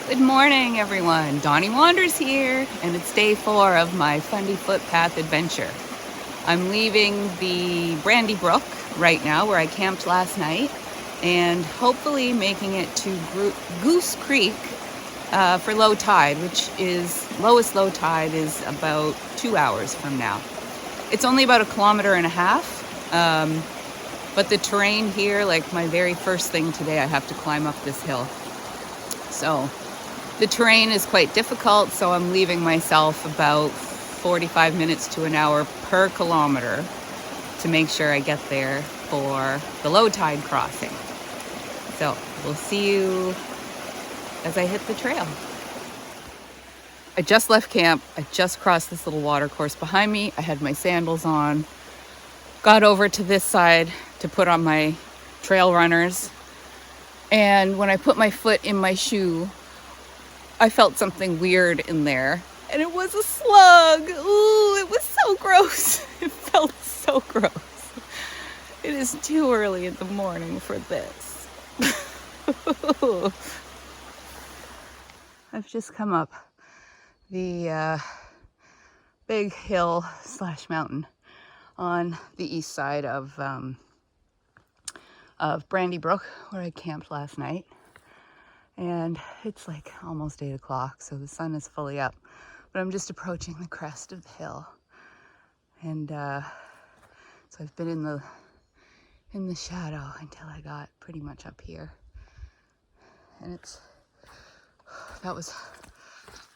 Good morning, everyone. Dawny Wanders here, and it's day 4 of my Fundy Footpath adventure. I'm leaving the Brandy Brook right now, where I camped last night, and hopefully making it to Goose Creek for low tide, which is lowest low tide is about 2 hours from now. It's only about 1.5 kilometers, but the terrain here, like my very first thing today, I have to climb up this hill. So the terrain is quite difficult, so I'm leaving myself about 45 minutes to an hour per kilometer to make sure I get there for the low tide crossing. So we'll see you as I hit the trail. I just left camp. I just crossed this little water course behind me. I had my sandals on, got over to this side to put on my trail runners. And when I put my foot in my shoe, I felt something weird in there, and it was a slug. Ooh, it was so gross. It felt so gross. It is too early in the morning for this. I've just come up the big hill / mountain on the east side of Brandy Brook, where I camped last night. And it's like almost 8 o'clock, so the sun is fully up. But I'm just approaching the crest of the hill. And so I've been in the shadow until I got pretty much up here. And that was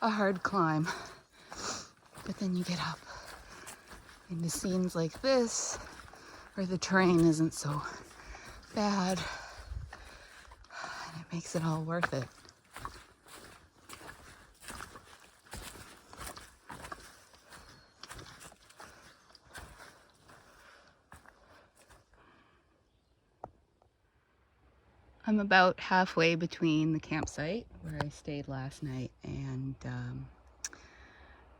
a hard climb. But then you get up into scenes like this, where the terrain isn't so bad. It makes it all worth it. I'm about halfway between the campsite where I stayed last night and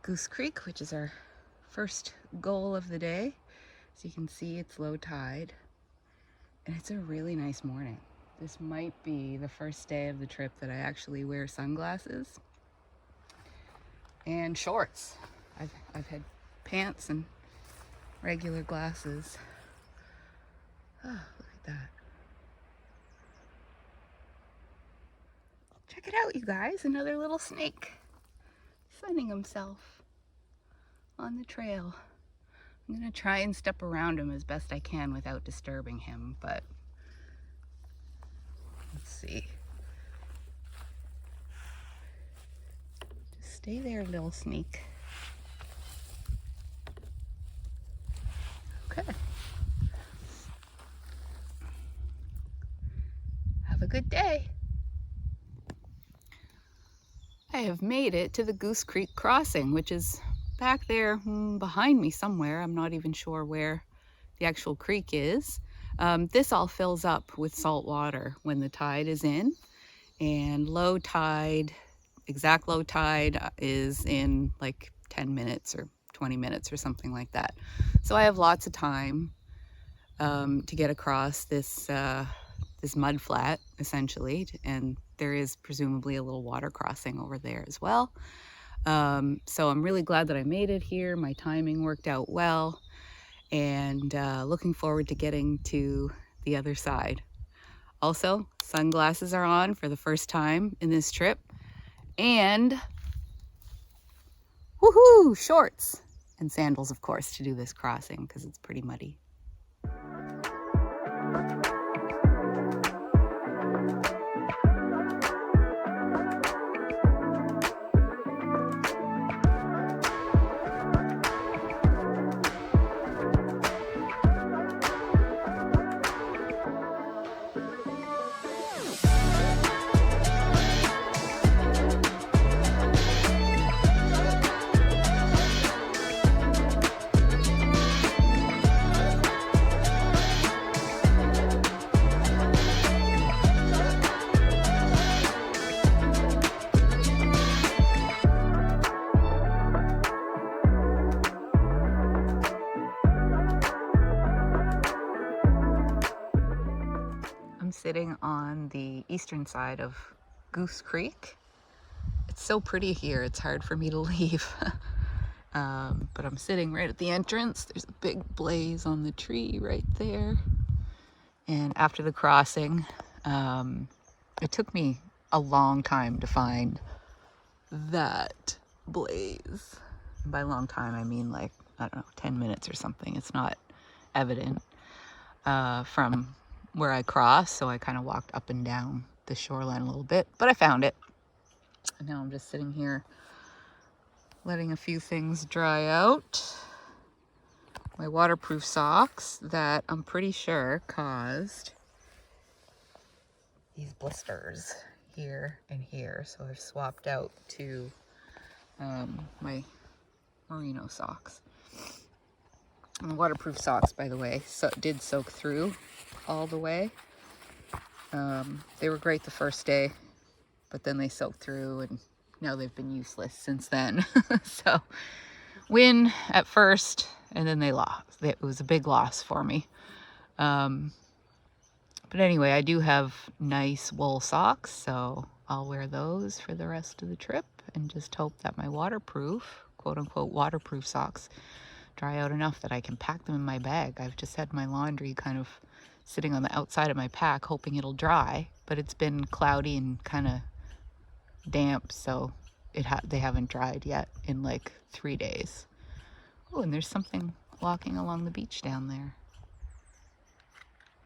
Goose Creek, which is our first goal of the day. As you can see, it's low tide, and it's a really nice morning. This might be the first day of the trip that I actually wear sunglasses and shorts. I've had pants and regular glasses. Oh, look at that. Check it out, you guys. Another little snake sunning himself on the trail. I'm gonna try and step around him as best I can without disturbing him, but let's see. Just stay there, little sneak. Okay. Have a good day. I have made it to the Goose Creek crossing, which is back there behind me somewhere. I'm not even sure where the actual creek is. This all fills up with salt water when the tide is in, and low tide, exact low tide, is in like 10 minutes or 20 minutes or something like that. So I have lots of time to get across this mud flat, essentially, and there is presumably a little water crossing over there as well. So I'm really glad that I made it here. My timing worked out well, and looking forward to getting to the other side. Also, sunglasses are on for the first time in this trip, and woohoo, shorts and sandals, of course, to do this crossing because it's pretty muddy. I'm sitting on the eastern side of Goose Creek, It's so pretty here, it's hard for me to leave. But I'm sitting right at the entrance. There's a big blaze on the tree right there. And after the crossing, it took me a long time to find that blaze. And by long time, I mean like, I don't know, 10 minutes or something. It's not evident from where I crossed, so I kind of walked up and down the shoreline a little bit, but I found it. And now I'm just sitting here letting a few things dry out. My waterproof socks that I'm pretty sure caused these blisters here and here, so I've swapped out to my merino socks. And the waterproof socks, by the way, did soak through all the way. They were great the first day, but then they soaked through and now they've been useless since then. So win at first, and then they lost. It was a big loss for me. But anyway, I do have nice wool socks, so I'll wear those for the rest of the trip and just hope that my waterproof, quote unquote waterproof socks dry out enough that I can pack them in my bag. I've just had my laundry kind of sitting on the outside of my pack hoping it'll dry, but it's been cloudy and kind of damp, so they haven't dried yet in like 3 days. Oh, and there's something walking along the beach down there.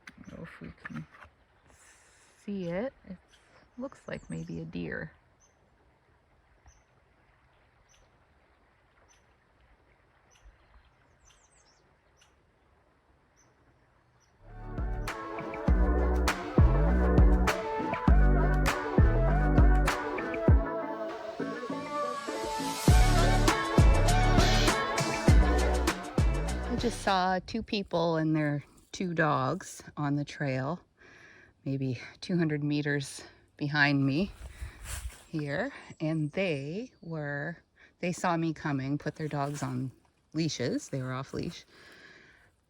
I don't know if we can see it. It looks like maybe a deer. I just saw 2 people and their 2 dogs on the trail, maybe 200 meters behind me here, and they saw me coming, put their dogs on leashes, they were off leash,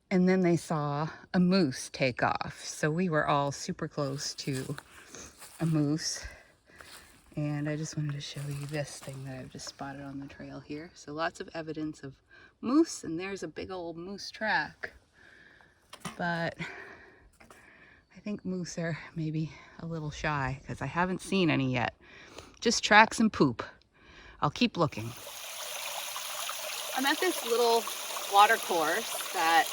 and then they saw a moose take off. So we were all super close to a moose, and I just wanted to show you this thing that I've just spotted on the trail here. So lots of evidence of moose, and there's a big old moose track. But I think moose are maybe a little shy because I haven't seen any yet. Just tracks and poop. I'll keep looking. I'm at this little water course that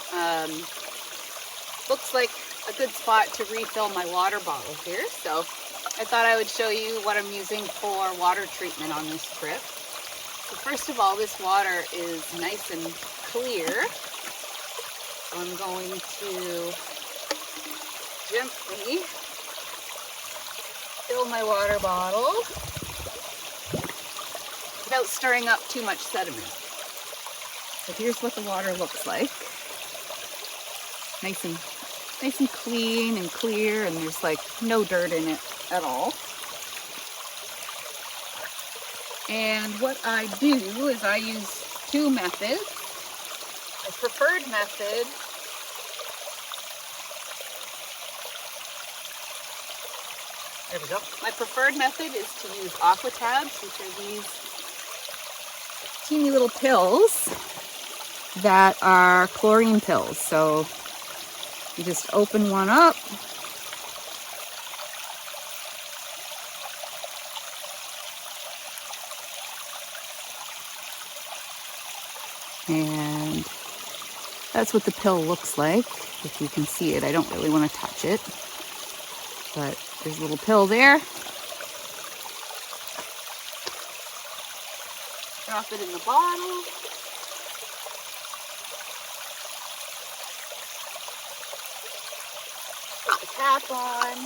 looks like a good spot to refill my water bottle here. So I thought I would show you what I'm using for water treatment on this trip. So first of all, this water is nice and clear. So I'm going to gently fill my water bottle without stirring up too much sediment. So here's what the water looks like. Nice and clean and clear, and there's like no dirt in it at all. And what I do is I use 2 methods. My preferred method there we go. My preferred method is to use aqua tabs, which are these teeny little pills that are chlorine pills. So you just open one up, and that's what the pill looks like. If you can see it, I don't really want to touch it, but there's a little pill there. Drop it in the bottle. Put the cap on,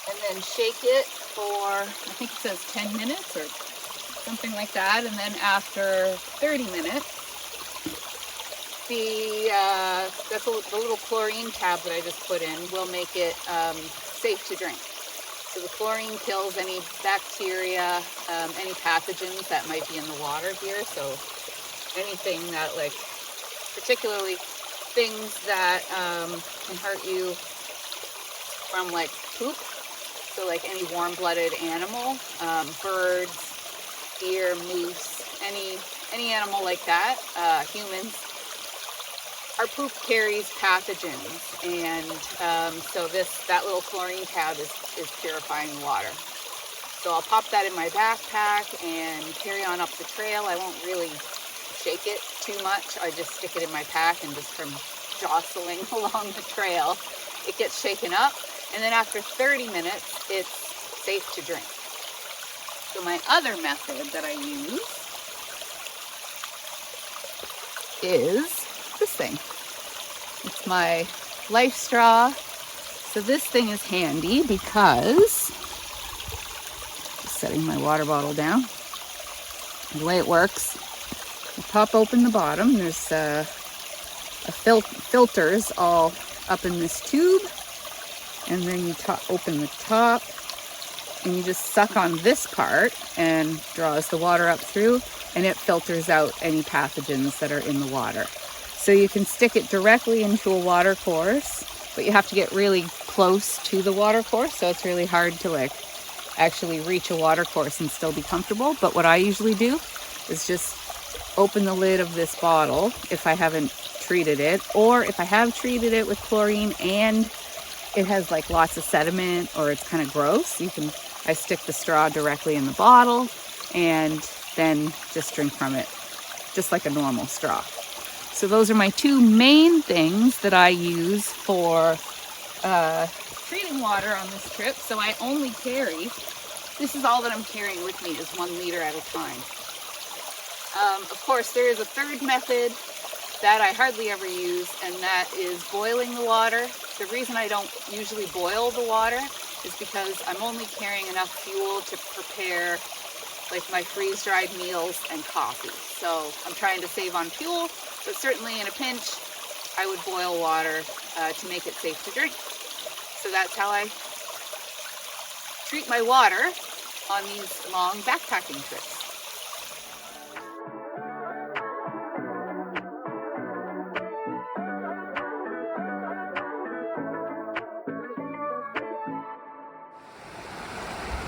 and then shake it for, I think it says 10 minutes or something like that. And then after 30 minutes, the little chlorine tab that I just put in will make it safe to drink. So the chlorine kills any bacteria, any pathogens that might be in the water here. So anything that, like, particularly things that can hurt you from like poop So like any warm-blooded animal, birds, deer, moose, any animal like that, humans, our poop carries pathogens, and so that little chlorine tab is purifying the water. So I'll pop that in my backpack and carry on up the trail. I won't really shake it too much. I just stick it in my pack, and just from jostling along the trail, it gets shaken up. And then after 30 minutes, it's safe to drink. So my other method that I use is this thing. It's my life straw. So this thing is handy because, just setting my water bottle down, the way it works, you pop open the bottom, there's filters all up in this tube, and then you open the top, and you just suck on this part and draws the water up through, and it filters out any pathogens that are in the water. So you can stick it directly into a water course, but you have to get really close to the water course, so it's really hard to like actually reach a water course and still be comfortable. But what I usually do is just open the lid of this bottle if I haven't treated it, or if I have treated it with chlorine and it has like lots of sediment or it's kind of gross, I stick the straw directly in the bottle and then just drink from it, just like a normal straw. So those are my two main things that I use for treating water on this trip. So I only carry, this is all that I'm carrying with me, is 1 liter at a time. Of course, there is a third method that I hardly ever use, and that is boiling the water. The reason I don't usually boil the water is because I'm only carrying enough fuel to prepare like my freeze-dried meals and coffee. So I'm trying to save on fuel, but certainly in a pinch, I would boil water to make it safe to drink. So that's how I treat my water on these long backpacking trips.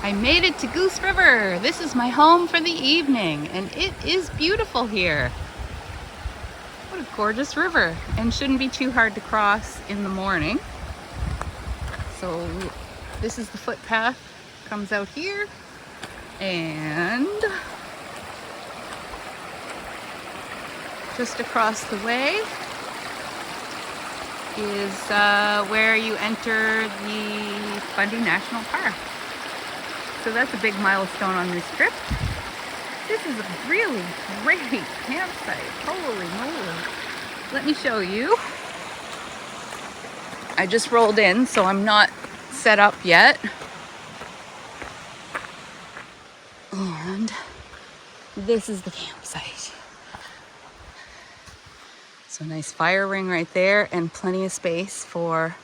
I made it to Goose River. This is my home for the evening, and it is beautiful here. What a gorgeous river, and shouldn't be too hard to cross in the morning. So this is the footpath, comes out here, and just across the way is where you enter the Fundy National Park. So that's a big milestone on this trip. This is a really great campsite. Holy moly. Let me show you. I just rolled in, so I'm not set up yet. And this is the campsite. So nice fire ring right there, and plenty of space for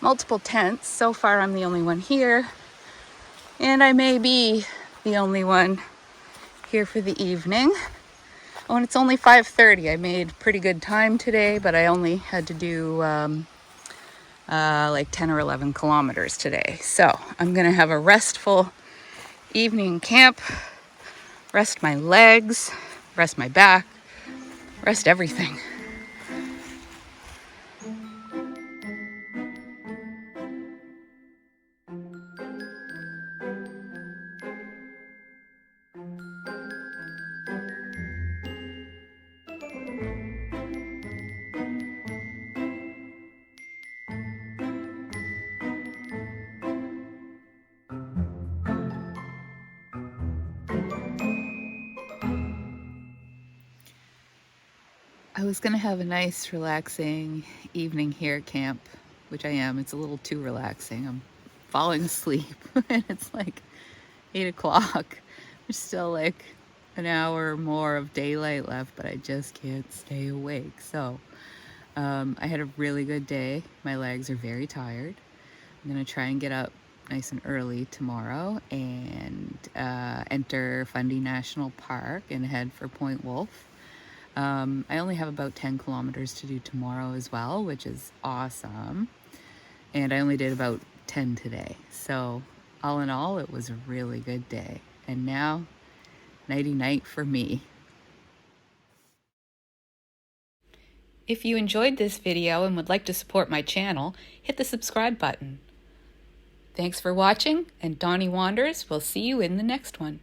multiple tents. So far I'm the only one here, and I may be the only one here for the evening. Oh, and it's only 5:30. I made pretty good time today, but I only had to do like 10 or 11 kilometers today. So I'm gonna have a restful evening camp, rest my legs, rest my back, rest everything. I was gonna have a nice relaxing evening here at camp, which I am. It's a little too relaxing. I'm falling asleep and it's like 8 o'clock. There's still like an hour or more of daylight left, but I just can't stay awake. So I had a really good day. My legs are very tired. I'm gonna try and get up nice and early tomorrow and enter Fundy National Park and head for Point Wolf. I only have about 10 kilometers to do tomorrow as well, which is awesome. And I only did about 10 today. So All in all, it was a really good day. And now, nighty-night for me. If you enjoyed this video and would like to support my channel, hit the subscribe button. Thanks for watching, and Dawny Wanders will see you in the next one.